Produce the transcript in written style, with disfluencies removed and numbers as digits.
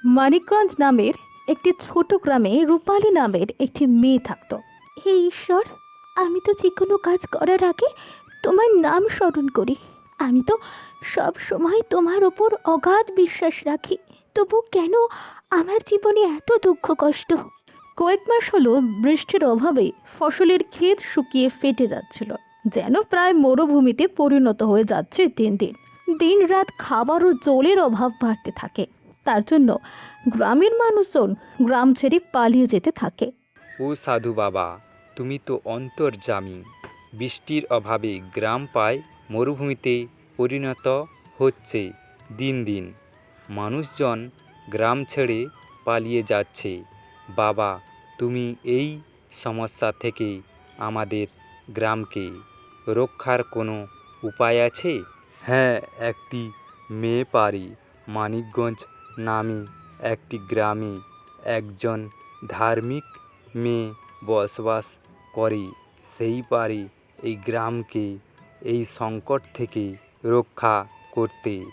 মানিকগঞ্জ নামের একটি ছোট গ্রামে রূপালী নামের একটি মেয়ে থাকতো। হে ঈশ্বর, আমি তো যে কোনো কাজ করার আগে তোমার নাম স্মরণ করি। আমি তো সব সময় তোমার ওপর অগাধ বিশ্বাস রাখি, তবু কেন আমার জীবনে এত দুঃখ কষ্ট? কয়েক মাস হলো বৃষ্টির অভাবে ফসলের ক্ষেত শুকিয়ে ফেটে যাচ্ছিল, যেন প্রায় মরুভূমিতে পরিণত হয়ে যাচ্ছে দিন দিন। দিন রাত খাবার ও জলের অভাব বাড়তে থাকে। তার জন্য গ্রামের মানুষজন গ্রাম ছেড়ে পালিয়ে যেতে থাকে। ও সাধু বাবা, তুমি তো অন্তর্যামী। বৃষ্টির অভাবে গ্রাম প্রায় মরুভূমিতে পরিণত হচ্ছে দিন দিন। মানুষজন গ্রাম ছেড়ে পালিয়ে যাচ্ছে। বাবা, তুমি এই সমস্যা থেকে আমাদের গ্রামকে রক্ষার কোনো উপায় আছে? হ্যাঁ, একটি মেয়ে পারি। মানিকগঞ্জ নামে একটি গ্রামে একজন ধার্মিক মেয়ে বসবাস করে। সেই পারে এই গ্রামকে এই সংকট থেকে রক্ষা করতে।